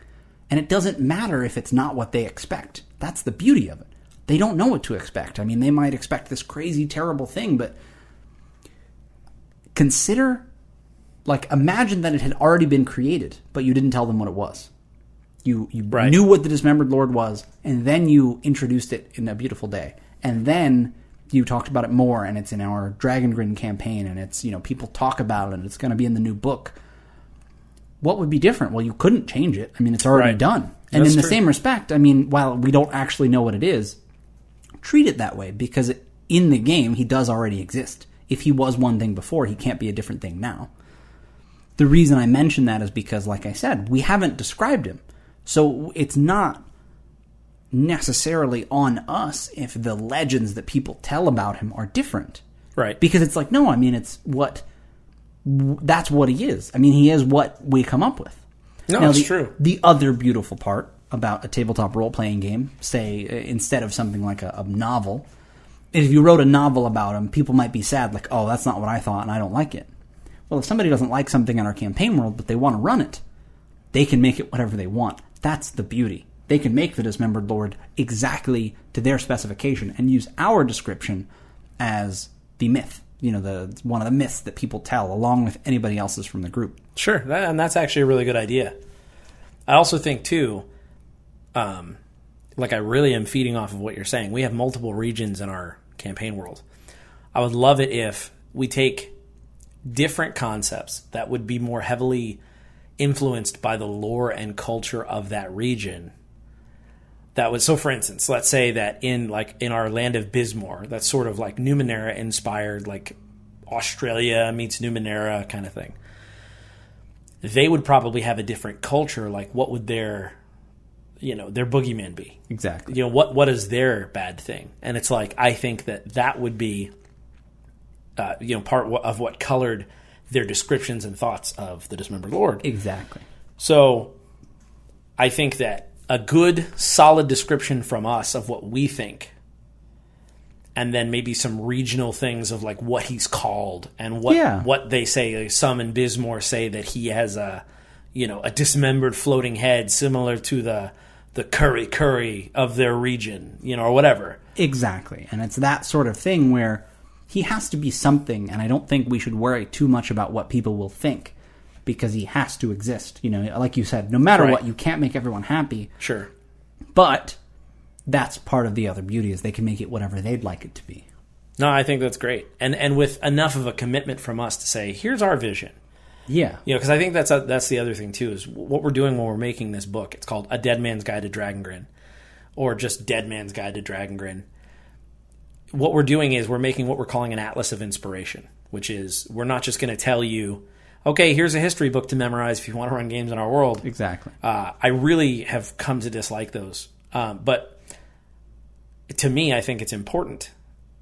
And it doesn't matter if it's not what they expect. That's the beauty of it. They don't know what to expect. I mean, they might expect this crazy, terrible thing, but imagine that it had already been created, but you didn't tell them what it was. You knew what the Dismembered Lord was, and then you introduced it in A Beautiful Day. And then you talked about it more, and it's in our Dragongrin campaign, and it's, people talk about it, and it's going to be in the new book. What would be different? Well, you couldn't change it. I mean, it's already done. And in the same respect, I mean, while we don't actually know what it is, treat it that way, because in the game, he does already exist. If he was one thing before, he can't be a different thing now. The reason I mention that is because, like I said, we haven't described him. So it's not necessarily on us if the legends that people tell about him are different. Right. Because it's like, no, I mean, that's what he is. I mean, he is what we come up with. No, that's true. The other beautiful part about a tabletop role-playing game, say, instead of something like a novel, if you wrote a novel about him, people might be sad, like, oh, that's not what I thought, and I don't like it. Well, if somebody doesn't like something in our campaign world, but they want to run it, they can make it whatever they want. That's the beauty. They can make the Dismembered Lord exactly to their specification and use our description as the myth. One of the myths that people tell, along with anybody else's from the group. Sure, and that's actually a really good idea. I also think, too, I really am feeding off of what you're saying. We have multiple regions in our campaign world. I would love it if we take different concepts that would be more heavily influenced by the lore and culture of that region. So for instance, let's say that in our land of Bismore, that's sort of like Numenera inspired, like Australia meets Numenera kind of thing. They would probably have a different culture. Like, what would their boogeyman be? Exactly. What is their bad thing? And it's like, I think that would be, part of what colored their descriptions and thoughts of the Dismembered Lord. Exactly. So I think that a good, solid description from us of what we think, and then maybe some regional things of like what he's called and what they say. Like some in Bismore say that he has a dismembered floating head similar to the curry of their region, or whatever. Exactly. And it's that sort of thing where he has to be something, and I don't think we should worry too much about what people will think, because he has to exist. Like you said, no matter what, you can't make everyone happy. Sure. But that's part of the other beauty, is they can make it whatever they'd like it to be. No, I think that's great. And with enough of a commitment from us to say, here's our vision. Yeah. Because I think that's the other thing, too, is what we're doing when we're making this book. It's called A Dead Man's Guide to Dragongrin, or just Dead Man's Guide to Dragongrin. What we're doing is we're making what we're calling an atlas of inspiration, which is we're not just going to tell you, okay, here's a history book to memorize if you want to run games in our world. Exactly. I really have come to dislike those. But to me, I think it's important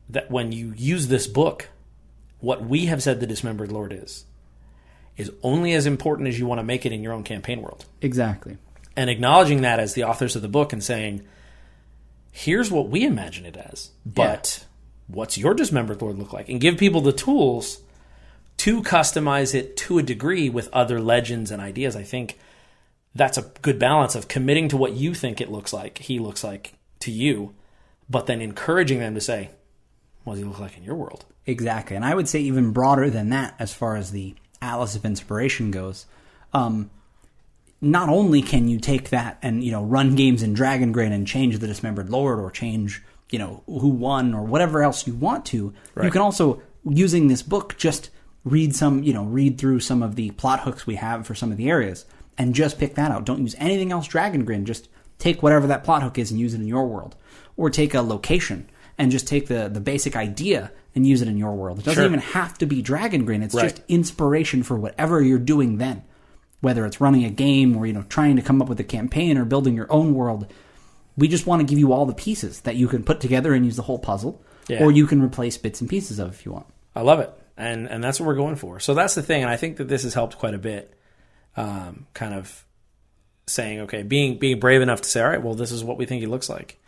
that when you use this book, what we have said the Dismembered Lord is only as important as you want to make it in your own campaign world. Exactly. And acknowledging that as the authors of the book and saying, here's what we imagine it as, but what's your Dismembered Lord look like? And give people the tools to customize it to a degree with other legends and ideas. I think that's a good balance of committing to what you think he looks like to you, but then encouraging them to say, what does he look like in your world? Exactly. And I would say even broader than that, as far as the Atlas of Inspiration goes. Not only can you take that and, run games in Dragongrin and change the Dismembered Lord, or change, who won, or whatever else you want to, you can also, using this book, just read through some of the plot hooks we have for some of the areas and just pick that out. Don't use anything else Dragongrin. Just take whatever that plot hook is and use it in your world. Or take a location and just take the basic idea and use it in your world. It doesn't even have to be Dragongrin. It's just inspiration for whatever you're doing then. Whether it's running a game or, trying to come up with a campaign or building your own world. We just want to give you all the pieces that you can put together and use the whole puzzle. Yeah. Or you can replace bits and pieces of if you want. I love it. And that's what we're going for. So that's the thing. And I think that this has helped quite a bit. Kind of saying, okay, being brave enough to say, all right, well, this is what we think he looks like.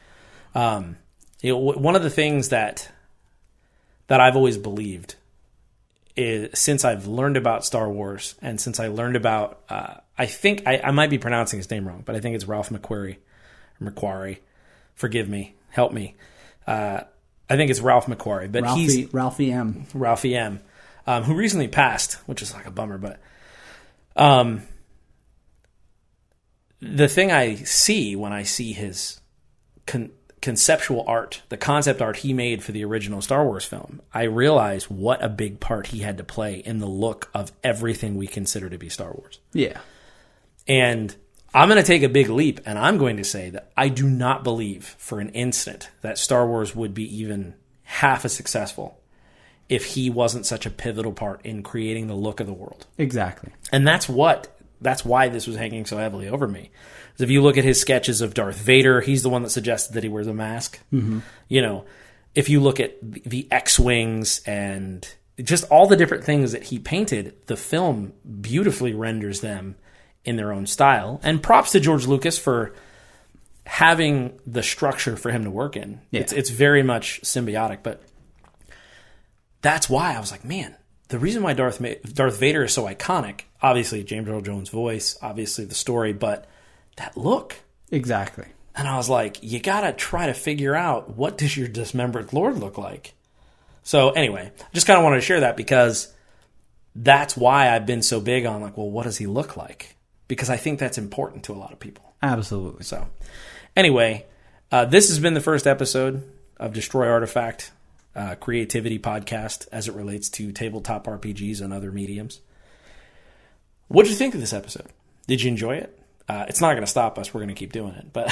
One of the things that I've always believed since I've learned about Star Wars and since I learned about, I think I might be pronouncing his name wrong, but I think it's Ralph McQuarrie. Forgive me, help me. I think it's Ralph McQuarrie, but Ralphie M. Ralphie M, who recently passed, which is like a bummer. But the thing I see when I see his conceptual art, the concept art he made for the original Star Wars film, I realize what a big part he had to play in the look of everything we consider to be Star Wars. Yeah. And I'm going to take a big leap, and I'm going to say that I do not believe for an instant that Star Wars would be even half as successful if he wasn't such a pivotal part in creating the look of the world. Exactly. And that's why this was hanging so heavily over me. Because if you look at his sketches of Darth Vader, he's the one that suggested that he wears a mask. Mm-hmm. You know, if you look at the X-Wings and just all the different things that he painted, the film beautifully renders them in their own style. And props to George Lucas for having the structure for him to work in. Yeah. It's very much symbiotic, but that's why I was like, man, the reason why Darth Vader is so iconic, obviously James Earl Jones' voice, obviously the story, but that look. Exactly. And I was like, you got to try to figure out, what does your dismembered Lord look like? So anyway, just kind of wanted to share that because that's why I've been so big on like, well, what does he look like? Because I think that's important to a lot of people. Absolutely. So anyway, this has been the first episode of Destroy Artifact, creativity podcast as it relates to tabletop RPGs and other mediums. What did you think of this episode? Did you enjoy it? It's not going to stop us. We're going to keep doing it. But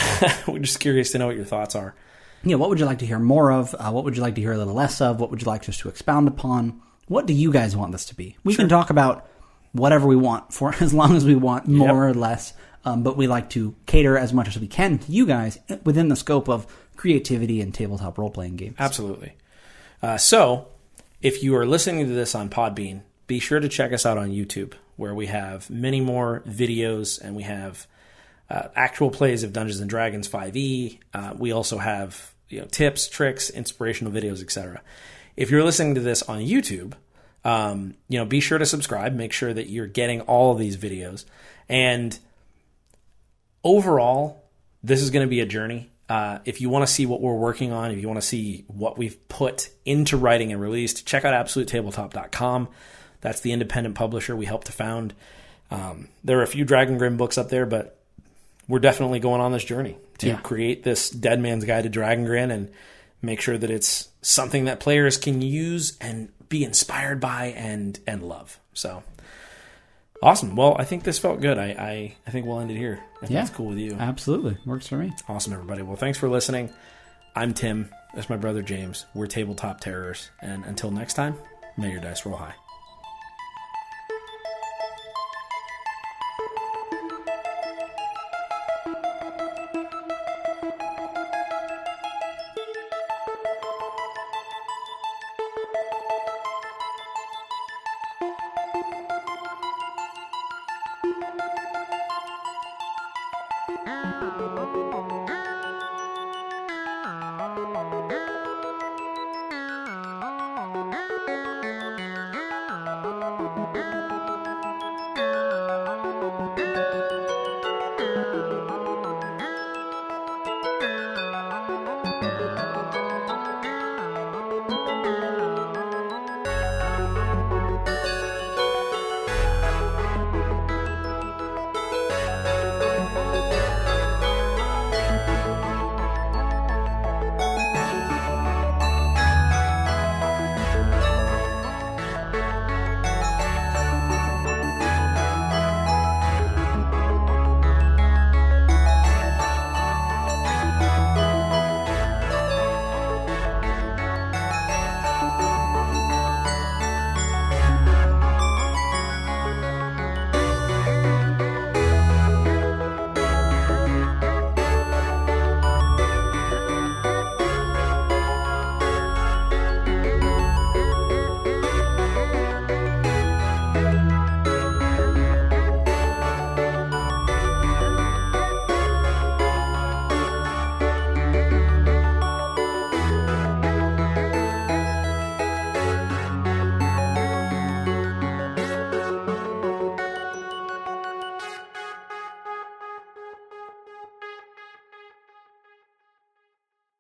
we're just curious to know what your thoughts are. Yeah, what would you like to hear more of? What would you like to hear a little less of? What would you like us to expound upon? What do you guys want this to be? We can talk about whatever we want for as long as we want, more or less. But we like to cater as much as we can to you guys within the scope of creativity and tabletop role-playing games. Absolutely. So if you are listening to this on Podbean, be sure to check us out on YouTube, where we have many more videos and we have actual plays of Dungeons & Dragons 5e. We also have tips, tricks, inspirational videos, etc. If you're listening to this on YouTube, be sure to subscribe. Make sure that you're getting all of these videos. And overall, this is going to be a journey. If you want to see what we're working on, if you want to see what we've put into writing and released, check out AbsoluteTabletop.com. That's the independent publisher we helped to found. There are a few Dragon Grim books up there, but we're definitely going on this journey to create this Dead Man's Guide to Dragon Grin and make sure that it's something that players can use and be inspired by and love. So awesome. Well, I think this felt good. I think we'll end it here. If that's cool with you. Absolutely. Works for me. Awesome, everybody. Well, thanks for listening. I'm Tim. That's my brother James. We're Tabletop Terrors. And until next time, may your dice roll high.